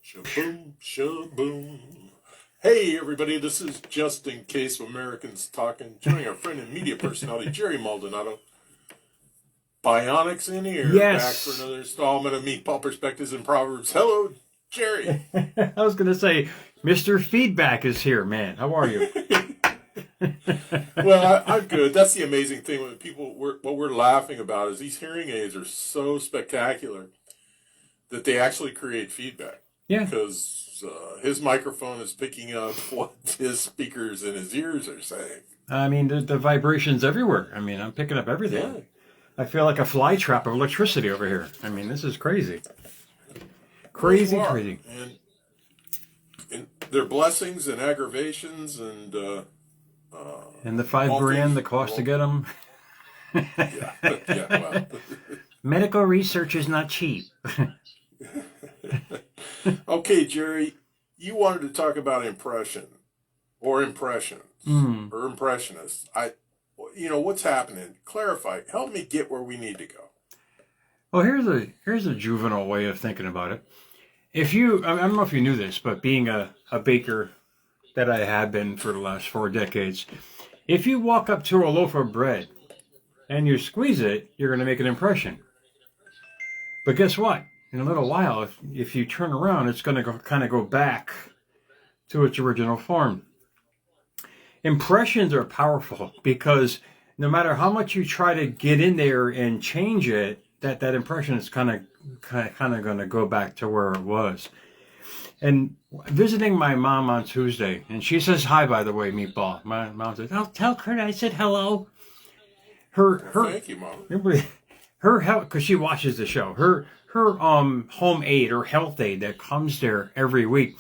Shaboom, shaboom. Hey everybody, this is Just in Case of Americans Talking, joining our friend and media personality, Jerry Maldonado. Bionics in here, Yes. back for another installment of Meatball Perspectives and Proverbs. Hello, Jerry. I was going to say, Mr. Feedback is here, man. How are you? Well, I'm good. That's the amazing thing when people, what we're laughing about is these hearing aids are so spectacular that they actually create feedback. Yeah. Because his microphone is picking up what his speakers in his ears are saying. I mean, the vibrations everywhere. I mean, I'm picking up everything. Yeah. I feel like a fly trap of electricity over here. I mean, this is crazy. Crazy. And their blessings and aggravations and the $5,000 the cost to get them. Well. Medical research is not cheap. Okay, Jerry, you wanted to talk about impressions or impressionists. What's happening? Clarify. Help me get where we need to go. Well, here's a juvenile way of thinking about it. I don't know if you knew this, but being a baker that I have been for the last 4 decades, if you walk up to a loaf of bread and you squeeze it, you're going to make an impression. But guess what? In a little while, if you turn around, it's going to kind of go back to its original form. Impressions are powerful because no matter how much you try to get in there and change it, that impression is kind of going to go back to where it was. And visiting my mom on Tuesday, and she says hi, by the way, Meatball. My mom says, "Oh, tell Kurt I said hello." Thank you, Mom. Her health, because she watches the show. Her home aide or health aide that comes there every week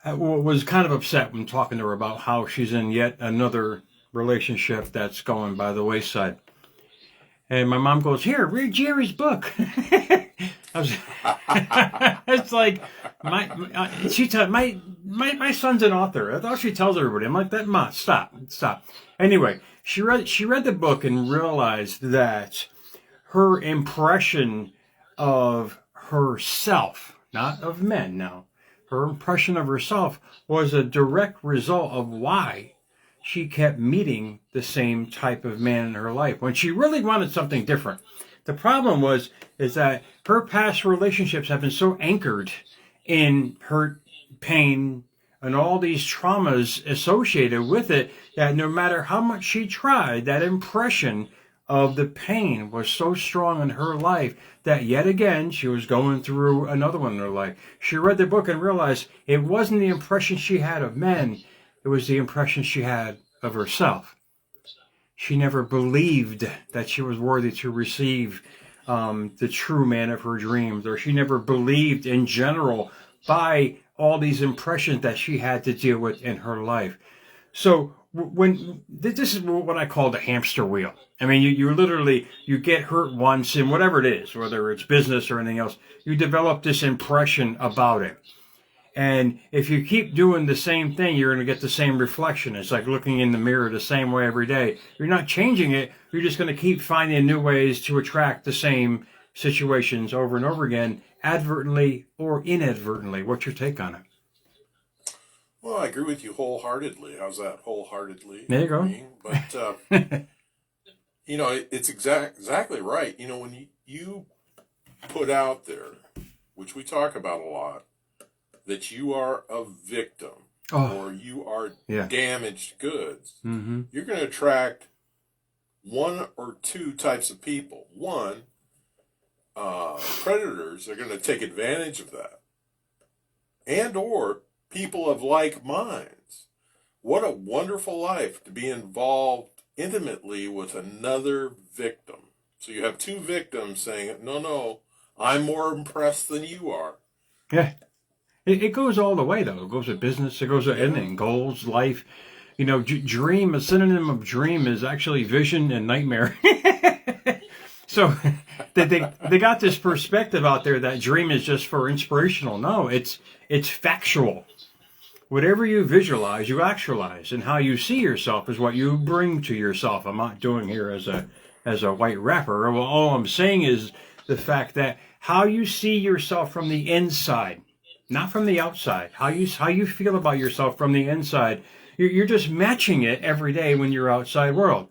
was kind of upset when talking to her about how she's in yet another relationship that's going by the wayside. And my mom goes, "Here, read Jerry's book." It's like she said, my son's an author. That's all she tells everybody. I'm like, that Ma, stop. Anyway, she read the book and realized that her impression of herself, not of men now, her impression of herself was a direct result of why she kept meeting the same type of man in her life when she really wanted something different. The problem is that her past relationships have been so anchored in hurt, pain, and all these traumas associated with it that no matter how much she tried, that impression of the pain was so strong in her life that yet again she was going through another one in her life. She read the book and realized it wasn't the impression she had of men, it was the impression she had of herself. She never believed that she was worthy to receive the true man of her dreams, or she never believed in general by all these impressions that she had to deal with in her life. So when this is what I call the hamster wheel. I mean, you literally, you get hurt once in whatever it is, whether it's business or anything else, you develop this impression about it. And if you keep doing the same thing, you're going to get the same reflection. It's like looking in the mirror the same way every day. You're not changing it. You're just going to keep finding new ways to attract the same situations over and over again, advertently or inadvertently. What's your take on it? Well, I agree with you wholeheartedly. How's that, wholeheartedly? There you go. But, it's exactly right. When you put out there, which we talk about a lot, that you are a victim or you are damaged goods, you're going to attract one or two types of people. One, predators are going to take advantage of that. And or people of like minds. What a wonderful life to be involved intimately with another victim. So you have two victims saying, no, I'm more impressed than you are. Yeah. It goes all the way, though. It goes with business. It goes with anything, goals, life. Dream, a synonym of dream is actually vision and nightmare. So they got this perspective out there that dream is just for inspirational. No, it's factual. Whatever you visualize, you actualize, and how you see yourself is what you bring to yourself. I'm not doing here as a white rapper. Well, all I'm saying is the fact that how you see yourself from the inside, not from the outside, how you feel about yourself from the inside, you're just matching it every day when you're outside world.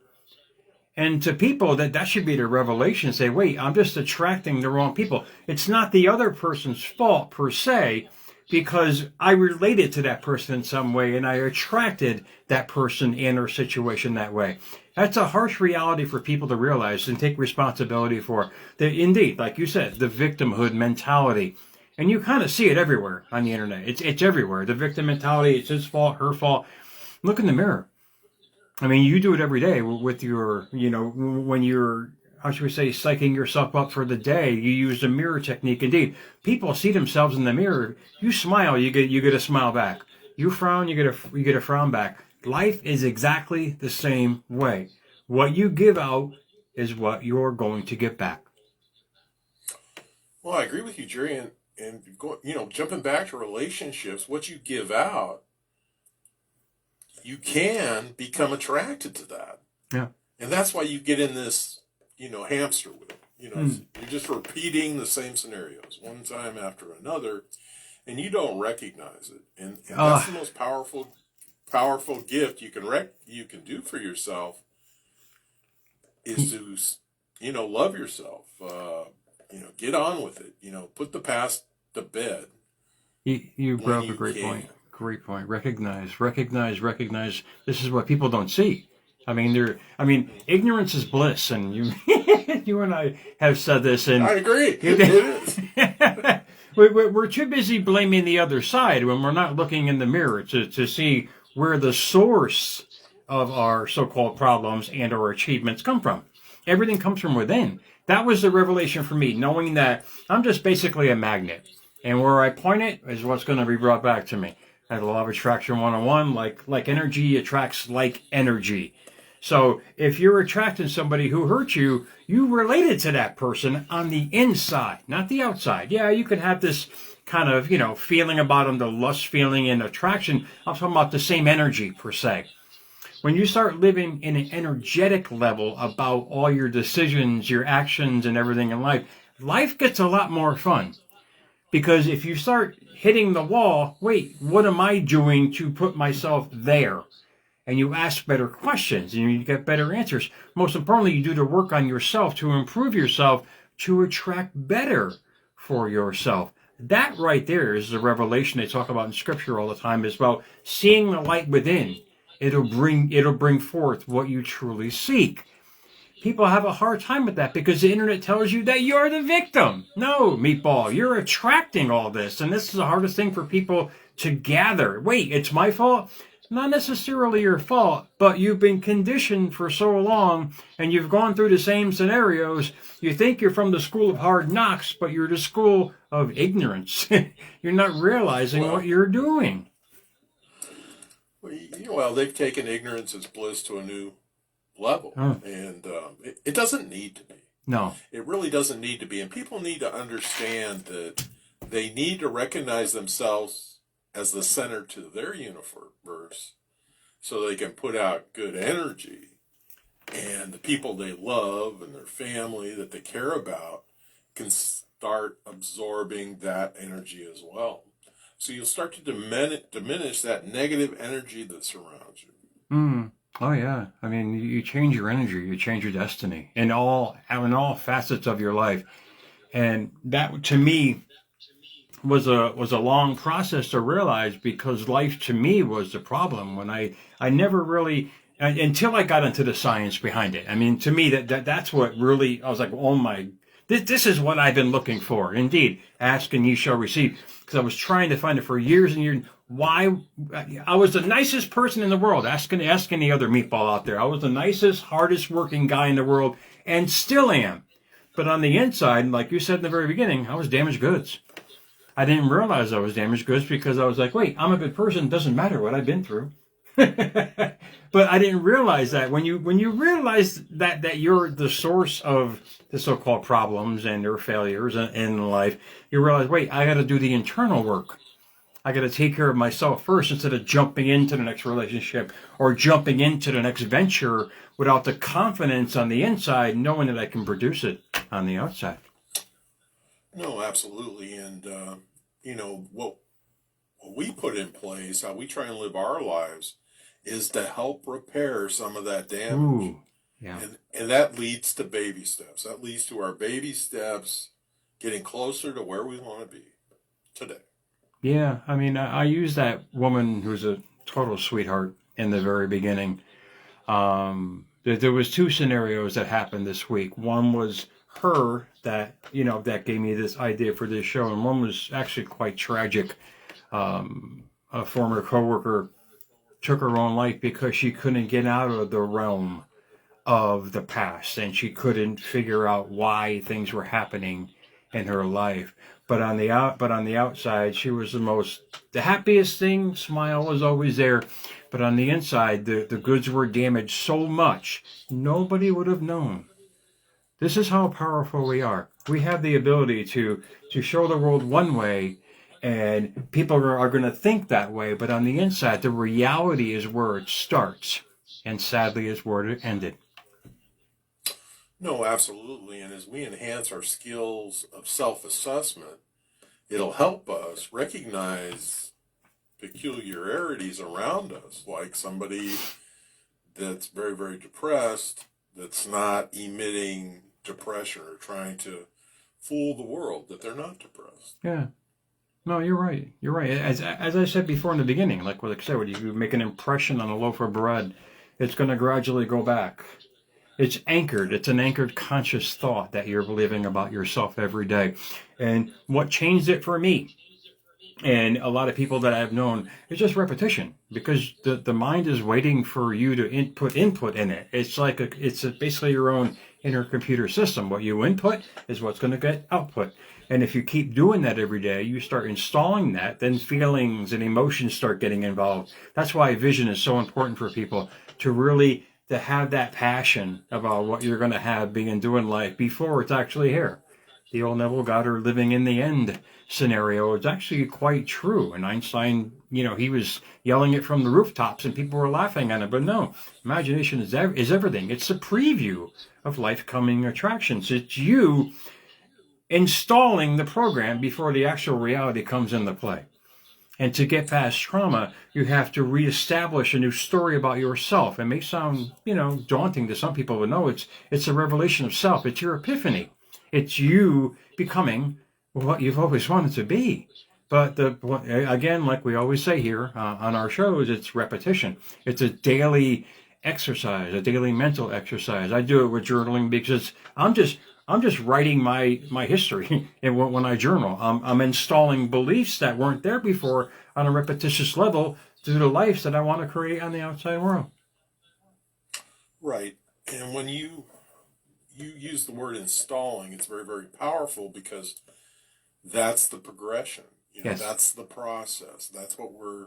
And to people, that should be the revelation. Say, wait, I'm just attracting the wrong people. It's not the other person's fault per se, because I related to that person in some way and I attracted that person in or situation that way. That's a harsh reality for people to realize and take responsibility for. Indeed, like you said, the victimhood mentality. And you kind of see it everywhere on the internet. It's everywhere. The victim mentality, it's his fault, her fault. Look in the mirror. I mean, you do it every day with your, when you're, how should we say, psyching yourself up for the day. You use the mirror technique. Indeed, people see themselves in the mirror. You smile, you get a smile back. You frown, you get a frown back. Life is exactly the same way. What you give out is what you're going to get back. Well, I agree with you, Jerry, and jumping back to relationships, what you give out, you can become attracted to that. Yeah. And that's why you get in this, hamster wheel. You're just repeating the same scenarios one time after another, and you don't recognize it. And that's the most powerful gift you can do for yourself is to, love yourself. Get on with it. Put the past to bed. You brought up a great point. Great point. Recognize. This is what people don't see. I mean, ignorance is bliss, and you, you and I have said this, and I agree. It is. We're too busy blaming the other side when we're not looking in the mirror to see where the source of our so-called problems and our achievements come from. Everything comes from within. That was the revelation for me, knowing that I'm just basically a magnet, and where I point it is what's going to be brought back to me. At the law of attraction 101, like energy attracts like energy. So if you're attracting somebody who hurt you, you related to that person on the inside, not the outside. Yeah, you can have this kind of, feeling about them, the lust feeling and attraction. I'm talking about the same energy per se. When you start living in an energetic level about all your decisions, your actions, and everything in life, life gets a lot more fun. Because if you start hitting the wall, wait, what am I doing to put myself there? And you ask better questions and you get better answers. Most importantly, you do the work on yourself to improve yourself to attract better for yourself. That right there is the revelation they talk about in Scripture all the time, is about seeing the light within. It'll bring forth what you truly seek. People have a hard time with that because the internet tells you that you're the victim. No, meatball, you're attracting all this. And this is the hardest thing for people to gather. Wait, it's my fault? Not necessarily your fault, but you've been conditioned for so long and you've gone through the same scenarios. You think you're from the school of hard knocks, but you're the school of ignorance. You're not realizing what you're doing. Well, they've taken ignorance as bliss to a new level. And it doesn't need to be. No. It really doesn't need to be. And people need to understand that they need to recognize themselves as the center to their universe so they can put out good energy. And the people they love and their family that they care about can start absorbing that energy as well. So you'll start to diminish that negative energy that surrounds you. Oh yeah, I mean, you change your energy, you change your destiny in all facets of your life, and that to me was a long process to realize, because life to me was the problem when I never really, until I got into the science behind it. I mean, to me that's what really, I was like, oh my, this is what I've been looking for. Indeed, ask and ye shall receive, because I was trying to find it for years and years. Why? I was the nicest person in the world. Ask any other meatball out there. I was the nicest, hardest working guy in the world, and still am. But on the inside, like you said in the very beginning, I was damaged goods. I didn't realize I was damaged goods because I was like, wait, I'm a good person. It doesn't matter what I've been through. But I didn't realize that when you realize that you're the source of the so-called problems and their failures in life, you realize, wait, I got to do the internal work. I got to take care of myself first instead of jumping into the next relationship or jumping into the next venture without the confidence on the inside, knowing that I can produce it on the outside. No, absolutely. And, what we put in place, how we try and live our lives, is to help repair some of that damage. Ooh, yeah. And that leads to baby steps. That leads to our baby steps getting closer to where we want to be today. Yeah, I mean, I use that woman who's a total sweetheart in the very beginning. There was two scenarios that happened this week. One was her that gave me this idea for this show, and one was actually quite tragic. A former coworker took her own life because she couldn't get out of the realm of the past, and she couldn't figure out why things were happening in her life. But on the outside, she was the happiest thing. Smile was always there. But on the inside, the goods were damaged so much, nobody would have known. This is how powerful we are. We have the ability to show the world one way, and people are going to think that way. But on the inside, the reality is where it starts, and sadly is where it ended. No, absolutely. And as we enhance our skills of self-assessment, it'll help us recognize peculiarities around us, like somebody that's very, very depressed, that's not emitting depression or trying to fool the world that they're not depressed. Yeah. No, you're right. You're right. As I said before in the beginning, like what I said, when you make an impression on a loaf of bread, it's going to gradually go back. It's anchored. It's an anchored conscious thought that you're believing about yourself every day. And what changed it for me and a lot of people that I've known is just repetition, because the mind is waiting for you to input in it. It's like basically your own inner computer system. What you input is what's going to get output. And if you keep doing that every day, you start installing that, then feelings and emotions start getting involved. That's why vision is so important for people, to have that passion about what you're going to have being doing life before it's actually here. The old Neville Goddard living in the end scenario is actually quite true. And Einstein, he was yelling it from the rooftops and people were laughing at it. But no, imagination is everything. It's the preview of life coming attractions. It's you installing the program before the actual reality comes into play. And to get past trauma, you have to reestablish a new story about yourself. It may sound, daunting to some people, but no, it's a revelation of self. It's your epiphany. It's you becoming what you've always wanted to be. But again, like we always say here on our shows, it's repetition. It's a daily exercise, a daily mental exercise. I do it with journaling because I'm just writing my history, and when I journal, I'm installing beliefs that weren't there before on a repetitious level through the lives that I want to create on the outside world. Right, and when you use the word installing, it's very, very powerful because that's the progression. Yes. That's the process. That's what we're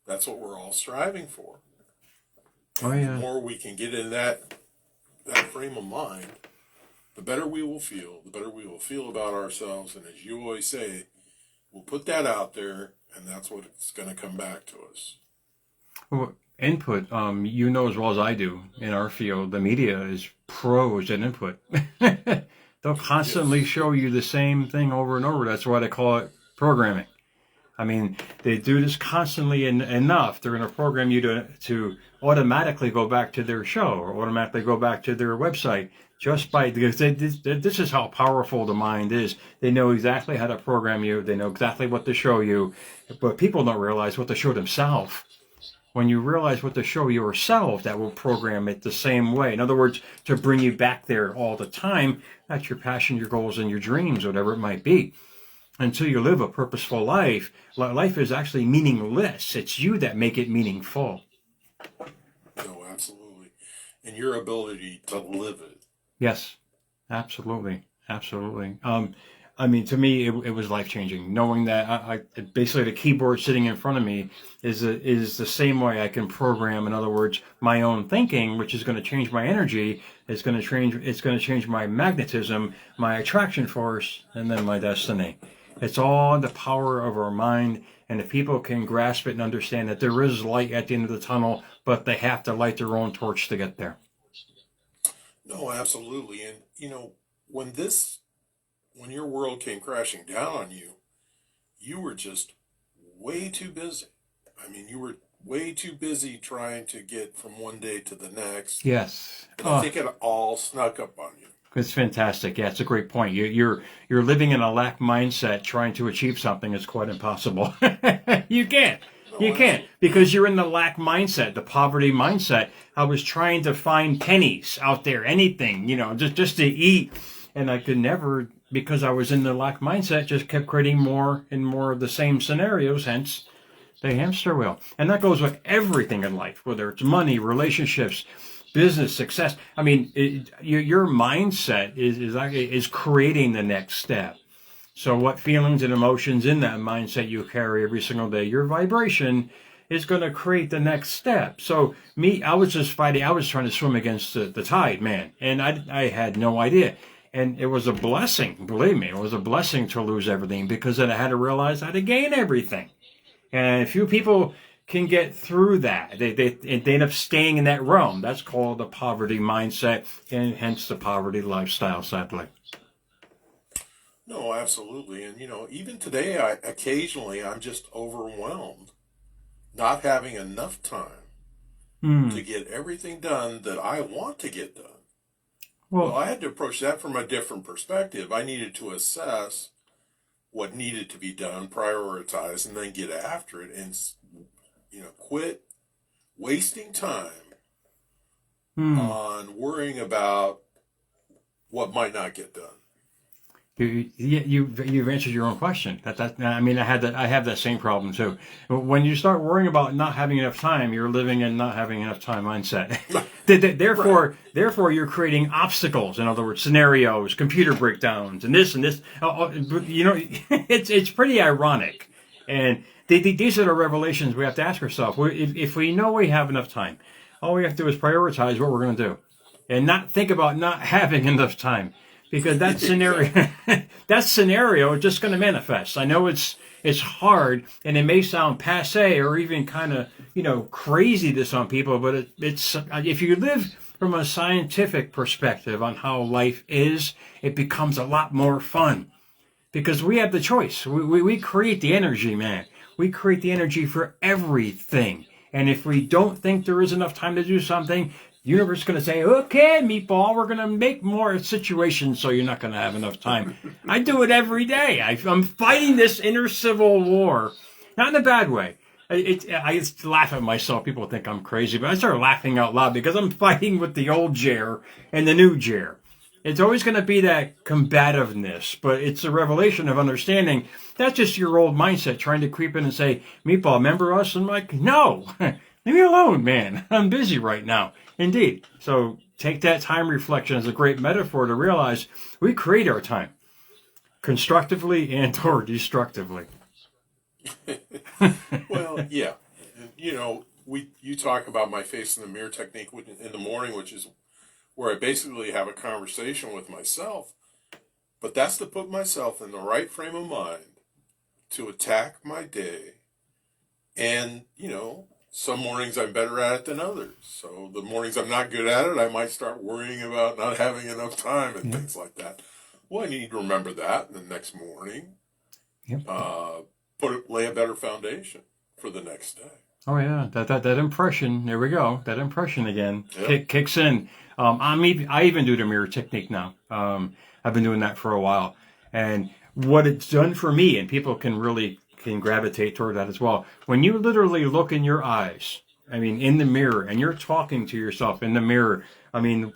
all striving for. Oh yeah. The more we can get in that frame of mind, the better we will feel. The better we will feel about ourselves. And as you always say, we'll put that out there, and that's what it's going to come back to us. Well, input, as well as I do in our field, the media is pros at input. They'll constantly show you the same thing over and over. That's why they call it programming. I mean, they do this constantly enough. They're going to program you to automatically go back to their show or automatically go back to their website because this is how powerful the mind is. They know exactly how to program you. They know exactly what to show you. But people don't realize what to show themselves. When you realize what to show yourself, that will program it the same way. In other words, to bring you back there all the time. That's your passion, your goals, and your dreams, whatever it might be. Until you live a purposeful life, life is actually meaningless. It's you that make it meaningful. No, absolutely. And your ability to live it. Yes, absolutely. Absolutely. To me, it was life-changing, knowing that I basically the keyboard sitting in front of me is the same way I can program, in other words, my own thinking, which is going to change my energy. It's going to change my magnetism, my attraction force, and then my destiny. It's all the power of our mind, and if people can grasp it and understand that there is light at the end of the tunnel, but they have to light their own torch to get there. No, absolutely. And, when this when your world came crashing down on you, you were just way too busy. I mean, you were way too busy trying to get from one day to the next. Yes. And I think it all snuck up on you. It's fantastic. Yeah, it's a great point. You're living in a lack mindset, trying to achieve something is quite impossible. You can't. You can't, because you're in the lack mindset, the poverty mindset. I was trying to find pennies out there, anything, just to eat. And I could never, because I was in the lack mindset, just kept creating more and more of the same scenarios, hence the hamster wheel. And that goes with everything in life, whether it's money, relationships, business, success. I mean, your mindset is creating the next step. So what feelings and emotions in that mindset you carry every single day, your vibration is going to create the next step. So I was just fighting. I was trying to swim against the tide, man. And I had no idea. And it was a blessing, believe me. It was a blessing to lose everything, because then I had to realize I had to gain everything. And few people can get through that. They end up staying in that realm. That's called the poverty mindset, and hence the poverty lifestyle, sadly. No, absolutely. And, even today, occasionally I'm just overwhelmed, not having enough time to get everything done that I want to get done. Well, I had to approach that from a different perspective. I needed to assess what needed to be done, prioritize, and then get after it, and, quit wasting time on worrying about what might not get done. You've answered your own question. I have that same problem too. When you start worrying about not having enough time, you're living in not having enough time mindset. Therefore, you're creating obstacles. In other words, scenarios, computer breakdowns, and this and this. It's pretty ironic. And these are the revelations we have to ask ourselves. If we know we have enough time, all we have to do is prioritize what we're going to do, and not think about not having enough time. Because that scenario is just going to manifest. I know it's hard, and it may sound passé or even kind of crazy to some people, but it's if you live from a scientific perspective on how life is, it becomes a lot more fun, because we have the choice. We create the energy, man. We create the energy for everything, and if we don't think there is enough time to do something, the universe is going to say, okay, meatball, we're going to make more situations so you're not going to have enough time. I do it every day. I'm fighting this inner civil war. Not in a bad way. I just laugh at myself. People think I'm crazy, but I start laughing out loud because I'm fighting with the old Jer and the new Jer. It's always going to be that combativeness, but it's a revelation of understanding that's just your old mindset trying to creep in and say, meatball, remember us? I'm like, no, leave me alone, man. I'm busy right now. Indeed. So take that time reflection as a great metaphor to realize we create our time constructively and or destructively. Well, yeah. You talk about my face in the mirror technique in the morning, which is where I basically have a conversation with myself. But that's to put myself in the right frame of mind to attack my day. And, some mornings I'm better at it than others. So the mornings I'm not good at it, I might start worrying about not having enough time and things like that. Well, I need to remember that the next morning. Yep. Lay a better foundation for the next day. Oh yeah, that impression. There we go. That impression again kicks in. I even do the mirror technique now. I've been doing that for a while, and what it's done for me, and people can gravitate toward that as well. When you literally look in your eyes, in the mirror, and you're talking to yourself in the mirror.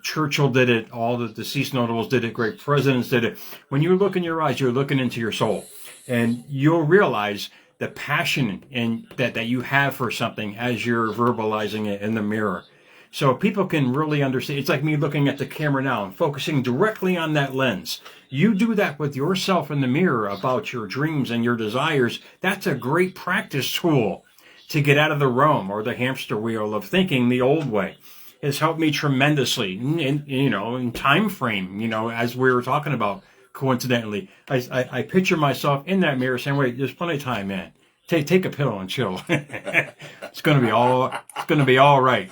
Churchill did it. All the deceased notables did it. Great presidents did it. When you look in your eyes, you're looking into your soul, and you'll realize the passion and that you have for something as you're verbalizing it in the mirror. So people can really understand. It's like me looking at the camera now and focusing directly on that lens. You do that with yourself in the mirror about your dreams and your desires. That's a great practice tool to get out of the realm or the hamster wheel of thinking the old way. It's helped me tremendously in time frame, as we were talking about, coincidentally. I picture myself in that mirror saying, wait, there's plenty of time, man. Take a pill and chill. It's going to be all right.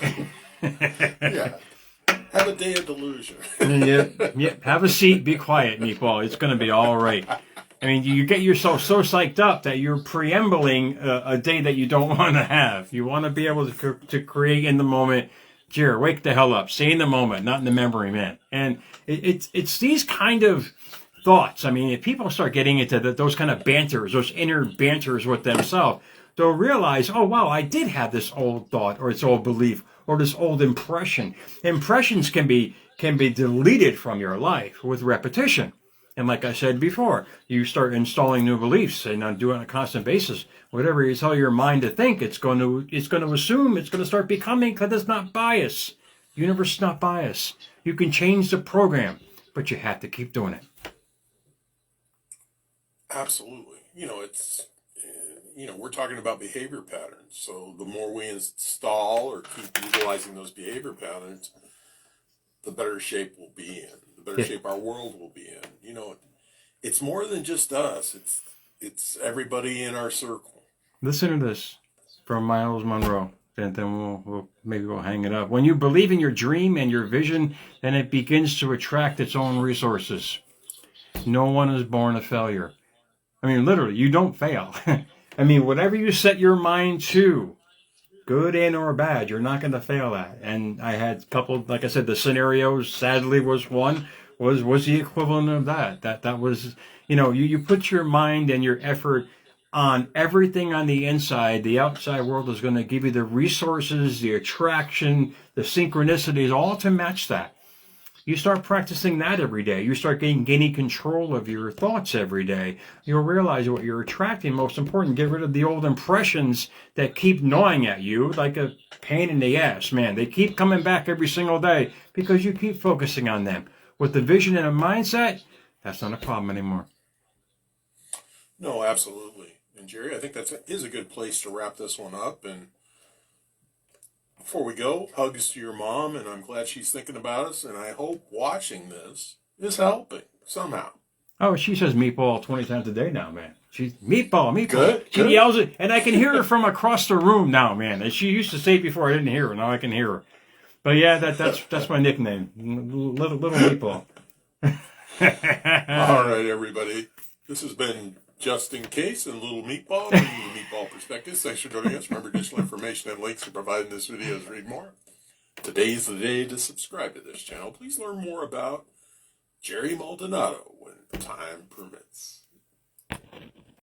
Yeah. Have a day of delusion. Yep. Have a seat. Be quiet, Meatball. It's going to be all right. I mean, you get yourself so psyched up that you're preambling a day that you don't want to have. You want to be able to create in the moment. Jared, wake the hell up. Stay in the moment, not in the memory, man. And it's these kind of thoughts. I mean, if people start getting into those kind of banters, those inner banters with themselves, they'll realize, oh, wow, I did have this old thought or this old belief or this old impression. Impressions can be deleted from your life with repetition. And like I said before, you start installing new beliefs and do it on a constant basis. Whatever you tell your mind to think, it's going to assume, it's going to start becoming, because it's not bias. The universe is not bias. You can change the program, but you have to keep doing it. Absolutely. We're talking about behavior patterns. So the more we install or keep utilizing those behavior patterns, the better shape we'll be in. The better shape our world will be in. It's more than just us. It's everybody in our circle. Listen to this from Miles Monroe. Then we'll hang it up. When you believe in your dream and your vision, then it begins to attract its own resources. No one is born a failure. I mean, literally, you don't fail. I mean, whatever you set your mind to, good and or bad, you're not going to fail at. And I had a couple, like I said, the scenarios, sadly, was one, was the equivalent of that. That was, you put your mind and your effort on everything on the inside. The outside world is going to give you the resources, the attraction, the synchronicities, all to match that. You start practicing that every day. You start gaining control of your thoughts every day. You'll realize what you're attracting. Most important, get rid of the old impressions that keep gnawing at you like a pain in the ass, man. They keep coming back every single day because you keep focusing on them. With the vision and a mindset, that's not a problem anymore. No, absolutely. And Jerry, I think that is a good place to wrap this one up. And before we go, hugs to your mom, and I'm glad she's thinking about us, and I hope watching this is helping somehow. Oh, she says meatball 20 times a day now, man. She's meatball. Good. She yells it, and I can hear her from across the room now, man. And she used to say it before I didn't hear her. Now I can hear her. But yeah, that's my nickname, little meatball. All right, everybody. This has been Just in Case and Little Meatball, bringing the meatball perspective. Thanks for joining us. Remember, additional information and links are provided in this video. Read more. Today's the day to subscribe to this channel. Please learn more about Jerry Maldonado when time permits.